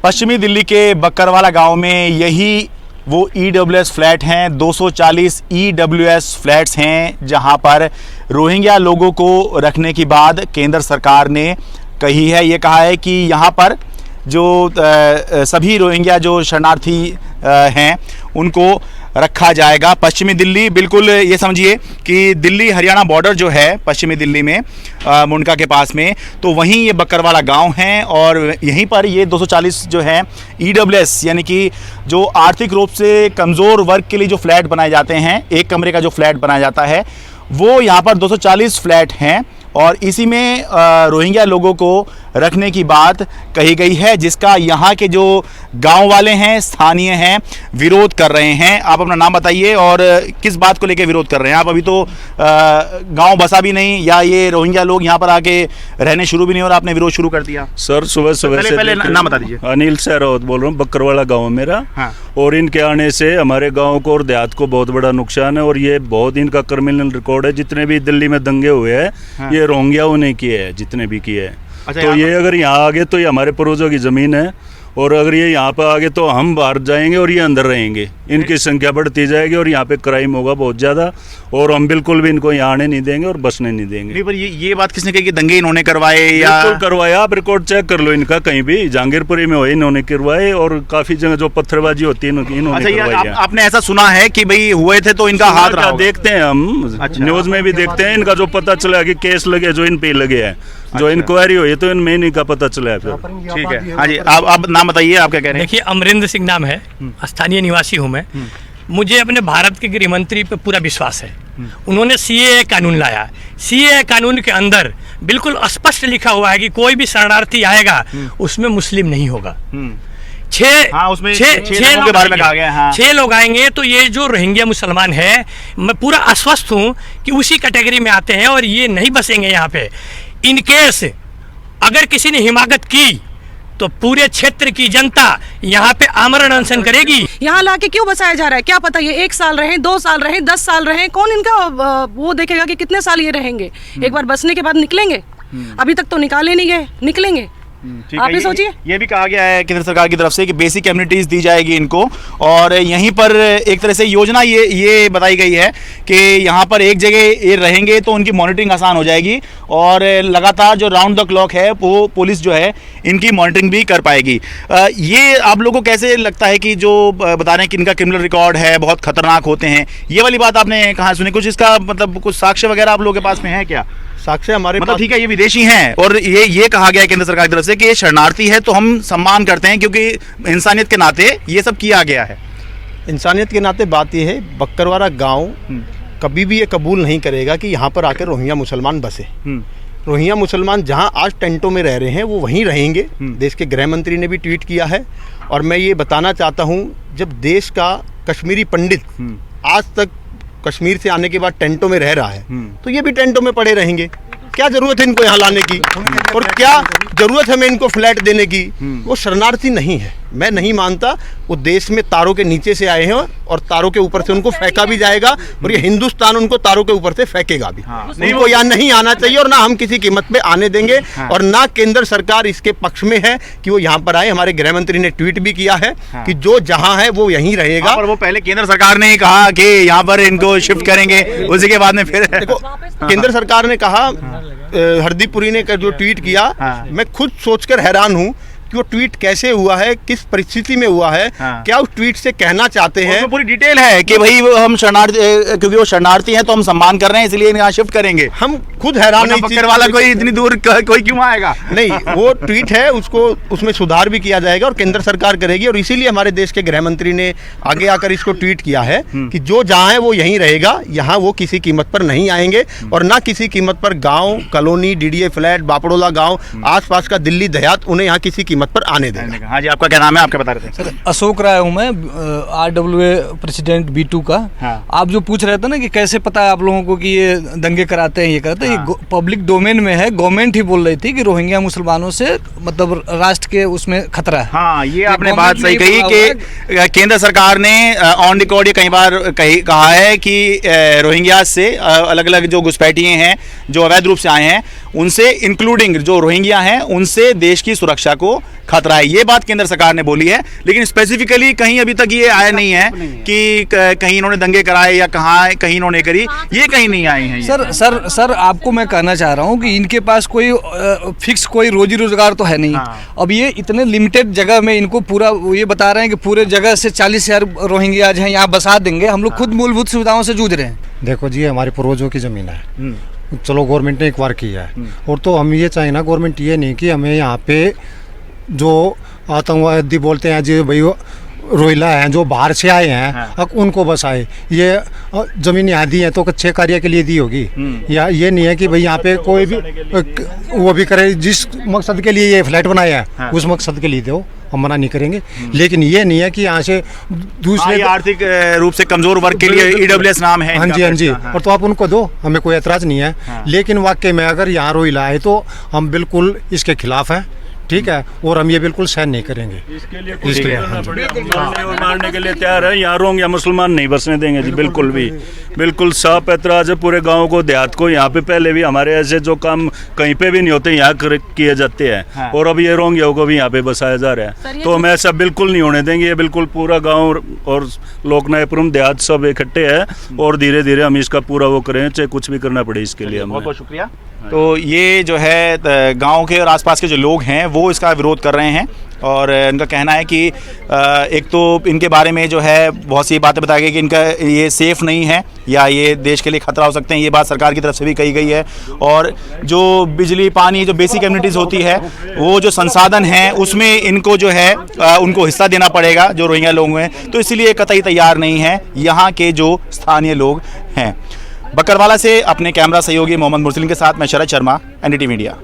पश्चिमी दिल्ली के बक्करवाला गांव में यही वो EWS फ्लैट हैं। 240 EWS फ्लैट्स हैं जहां पर रोहिंग्या लोगों को रखने के बाद केंद्र सरकार ने ये कहा है कि यहां पर जो सभी रोहिंग्या जो शरणार्थी हैं उनको रखा जाएगा। पश्चिमी दिल्ली, बिल्कुल ये समझिए कि दिल्ली हरियाणा बॉर्डर जो है पश्चिमी दिल्ली में मुंडका के पास में, तो वहीं ये बक्करवाला गांव है और यहीं पर ये 240 जो है EWS यानी कि जो आर्थिक रूप से कमज़ोर वर्ग के लिए जो फ्लैट बनाए जाते हैं, एक कमरे का जो फ्लैट बनाया जाता है, वो यहाँ पर 240 फ्लैट हैं और इसी में रोहिंग्या लोगों को रखने की बात कही गई है, जिसका यहाँ के जो गांव वाले हैं, स्थानीय हैं, विरोध कर रहे हैं। आप अपना नाम बताइए और किस बात को लेकर विरोध कर रहे हैं? आप अभी तो गांव बसा भी नहीं या ये रोहिंग्या लोग यहाँ पर आके रहने शुरू भी नहीं और आपने विरोध शुरू कर दिया? सर सुबह से पहले नाम बता दीजिए। अनिल सहरावत बोल रहा हूँ, बक्करवाला गाँव मेरा। हाँ। और इनके आने से हमारे गाँव को और देहात को बहुत बड़ा नुकसान है और ये बहुत इनका क्रिमिनल रिकॉर्ड है। जितने भी दिल्ली में दंगे हुए हैं, हाँ, ये रोहिंग्याओं ने किए हैं, जितने भी किए हैं। अच्छा, तो ये अगर यहाँ आ गए तो ये हमारे पूर्वजों की ज़मीन है और अगर ये यहाँ पर आ गए तो हम बाहर जाएंगे और ये अंदर रहेंगे। इनकी संख्या बढ़ती जाएगी और यहाँ पे क्राइम होगा बहुत ज़्यादा और हम बिल्कुल भी इनको यहाँ आने नहीं देंगे और बसने नहीं देंगे। नहीं, पर ये बात किसने कही कि दंगे इन्होंने करवाए? या बिल्कुल करवाया, आप रिकॉर्ड चेक कर लो इनका, कहीं भी जहांगीरपुरी में हो इन्होंने करवाए और काफ़ी जगह जो पत्थरबाजी होती है इन्होंने करवाई है। आपने ऐसा सुना है कि भाई हुए थे तो इनका हाथ रहा? देखते हैं हम, न्यूज़ में भी देखते हैं। इनका जो पता चला कि केस लगे जो इन पे लगे हैं, जो इंक्वायरी हुई तो इनमें इन्हीं का पता चला है फिर। ठीक है, हाँ जी, आप नाम बताइए, आप क्या कह रहे हैं? देखिए, अमरिंदर सिंह नाम है, स्थानीय निवासी हूँ मैं। मुझे अपने भारत के गृह मंत्री पे पूरा विश्वास है। उन्होंने CAA कानून लाया। CAA कानून के अंदर बिल्कुल स्पष्ट लिखा हुआ है कि कोई भी शरणार्थी आएगा उसमें मुस्लिम नहीं होगा। छह लोग आएंगे तो ये जो रोहिंग्या मुसलमान है, मैं पूरा आश्वस्त हूँ कि उसी कैटेगरी में आते हैं और ये नहीं बसेंगे यहाँ पे। इन केस अगर किसी ने हिमाकत की तो पूरे क्षेत्र की जनता यहाँ पे आमरण अनशन करेगी। यहाँ लाके क्यों बसाया जा रहा है? क्या पता ये 1 साल रहे, 2 साल रहे, 10 साल रहे, कौन इनका वो देखेगा कि कितने साल ये रहेंगे? एक बार बसने के बाद निकलेंगे। अभी तक तो निकाले नहीं गए, निकलेंगे। आप ही सोचिए। ये भी कहा गया है केंद्र सरकार की तरफ से कि बेसिक कम्युनिटीज दी जाएगी इनको और यहीं पर एक तरह से योजना ये बताई गई है कि यहाँ पर एक जगह ये रहेंगे तो उनकी मॉनिटरिंग आसान हो जाएगी और लगातार जो राउंड द क्लॉक है वो पुलिस जो है इनकी मॉनिटरिंग भी कर पाएगी। ये आप लोगों को कैसे लगता है कि जो बता रहे हैं कि इनका क्रिमिनल रिकॉर्ड है, बहुत खतरनाक होते हैं, ये वाली बात आपने कहाँ सुनी? कुछ इसका मतलब कुछ साक्ष्य वगैरह आप लोगों के पास में है क्या? साक्ष्य हमारे मतलब ठीक है, ये विदेशी हैं और ये कहा गया है केंद्र सरकार की तरफ से कि ये शरणार्थी है तो हम सम्मान करते हैं क्योंकि इंसानियत के नाते ये सब किया गया है। इंसानियत के नाते बात ये है, बक्करवाला गांव कभी भी ये कबूल नहीं करेगा कि यहाँ पर आकर रोहिंग्या मुसलमान बसे। रोहिंग्या मुसलमान जहाँ आज टेंटों में रह रहे हैं वो वहीं रहेंगे। देश के गृह मंत्री ने भी ट्वीट किया है और मैं ये बताना चाहता हूँ, जब देश का कश्मीरी पंडित आज तक कश्मीर से आने के बाद टेंटों में रह रहा है तो ये भी टेंटों में पड़े रहेंगे। क्या जरूरत है इनको यहाँ लाने की और क्या जरूरत है हमें इनको फ्लैट देने की? वो शरणार्थी नहीं है, मैं नहीं मानता। वो देश में तारों के नीचे से आए हैं और तारों के ऊपर से उनको फेंका भी जाएगा और ये हिंदुस्तान उनको तारों के ऊपर से फेंकेगा भी। उनको यहाँ नहीं आना चाहिए और ना हम किसी कीमत पे आने देंगे और ना केंद्र सरकार इसके पक्ष में है कि वो यहाँ पर आए। हमारे गृह मंत्री ने ट्वीट भी किया है कि जो जहाँ है वो यहीं रहेगा। और वो पहले केंद्र सरकार ने कहा कि यहाँ पर इनको शिफ्ट करेंगे, उसी के बाद में फिर देखो केंद्र सरकार ने कहा, हरदीप पुरी ने जो ट्वीट किया, मैं खुद सोचकर हैरान हूँ कि वो ट्वीट कैसे हुआ है, किस परिस्थिति में हुआ है। क्या उस ट्वीट से कहना चाहते हैं? पूरी डिटेल है कि भाई हम शरणार्थी, क्योंकि वो शरणार्थी हैं तो हम सम्मान कर रहे हैं इसलिए यहाँ शिफ्ट करेंगे। हम खुद हैरान हैं, बक्करवाला कोई इतनी दूर कोई क्यों आएगा? नहीं, वो ट्वीट है, उसको उसमें सुधार भी किया जाएगा और केंद्र सरकार करेगी और इसीलिए हमारे देश के गृह मंत्री ने आगे आकर इसको ट्वीट किया है कि जो जहाँ है वो यहीं रहेगा, यहाँ वो किसी कीमत पर नहीं आएंगे और ना किसी कीमत पर गाँव, कॉलोनी, DDA फ्लैट, बापड़ोला गाँव, आसपास का दिल्ली देहात उन्हें यहाँ किसी कीमत पर आने देंगे। हाँ जी, आपका क्या नाम है? आपका बता रहे थे। सर अशोक राय हूँ मैं, RWA प्रेसिडेंट B2 का। आप जो पूछ रहे थे ना कि कैसे पता है आप लोगों को कि ये दंगे कराते हैं, ये करते हैं, ये पब्लिक डोमेन में है। गवर्नमेंट ही बोल रही थी कि रोहिंग्या मुसलमानों से मतलब राष्ट्र के उसमें खतरा है। हाँ, ये आपने बात सही कही कि केंद्र सरकार ने ऑन रिकॉर्ड ये कई बार कहा है कि रोहिंग्या से अलग अलग जो घुसपैठिए हैं, जो अवैध रूप से आए हैं, उनसे इंक्लूडिंग जो रोहिंग्या हैं, उनसे देश की सुरक्षा को खतरा है। ये बात केंद्र सरकार ने बोली है, लेकिन स्पेसिफिकली कहीं अभी तक ये आया नहीं है कि कहीं इन्होंने दंगे कराए या कहीं इन्होंने करी, ये कहीं नहीं आए हैं। सर आपको मैं कहना चाह रहा हूँ कि इनके पास कोई फिक्स कोई रोजी रोजगार तो है नहीं। अब ये इतने लिमिटेड जगह में इनको पूरा ये बता रहे हैं कि पूरे जगह से 40,000 रोहिंग्या हैं यहाँ बसा देंगे, हम लोग खुद मूलभूत सुविधाओं से जूझ रहे हैं। देखो जी, हमारे पूर्वजों की ज़मीन है, चलो गवर्नमेंट ने एक बार किया है, और तो हम ये चाहें ना, गवर्नमेंट ये नहीं कि हमें यहाँ पे जो आतंकवादी बोलते हैं जी भाई रोहिला हैं जो बाहर से आए हैं, अब उनको बसाए। ये ज़मीन यहाँ दी है तो अच्छे कार्य के लिए दी होगी, या ये नहीं है कि भाई यहाँ पे कोई भी वो भी करे, जिस मकसद के लिए ये फ्लैट बनाया है उस मकसद के लिए दो, हम मना नहीं करेंगे। लेकिन ये नहीं है कि यहाँ से दूसरे आर्थिक रूप से कमजोर वर्ग के लिए ईडब्ल्यूएस नाम है। हाँ जी, और तो आप उनको दो, हमें कोई एतराज़ नहीं है। लेकिन वाकई में अगर यहाँ रोहिला आए तो हम बिल्कुल इसके खिलाफ हैं, ठीक है, और हम ये बिल्कुल सहन नहीं करेंगे। इसके लिए मारने के लिए तैयार है। यहाँ रोहिंग्या मुसलमान नहीं बसने देंगे जी, बिल्कुल भी, बिल्कुल साफ ऐतराज है पूरे गांव को, देहात को। यहाँ पे पहले भी हमारे ऐसे जो काम कहीं पे भी नहीं होते यहाँ किए जाते हैं, और अब ये रोहिंग्याओं को भी यहाँ पे बसाया जा रहा है, तो हम ऐसा बिल्कुल नहीं होने देंगे। ये बिल्कुल पूरा गाँव और लोकनायकपुरम देहात सब इकट्ठे है, और धीरे धीरे हम इसका पूरा वो करें, चाहे कुछ भी करना पड़े इसके लिए। बहुत बहुत शुक्रिया। तो ये जो है गांव के और आसपास के जो लोग हैं वो इसका विरोध कर रहे हैं, और इनका कहना है कि एक तो इनके बारे में जो है बहुत सी बातें बताई गई कि इनका ये सेफ़ नहीं है या ये देश के लिए खतरा हो सकते हैं, ये बात सरकार की तरफ से भी कही गई है। और जो बिजली पानी जो बेसिक कम्युनिटीज़ होती है वो जो संसाधन हैं उसमें इनको जो है उनको हिस्सा देना पड़ेगा जो रोहिंग्या लोग हैं, तो इसीलिए कतई तैयार नहीं है यहाँ के जो स्थानीय लोग हैं। बकरवाला से अपने कैमरा सहयोगी मोहम्मद मुरसलिन के साथ मैं शरद शर्मा, एनडीटीवी मीडिया।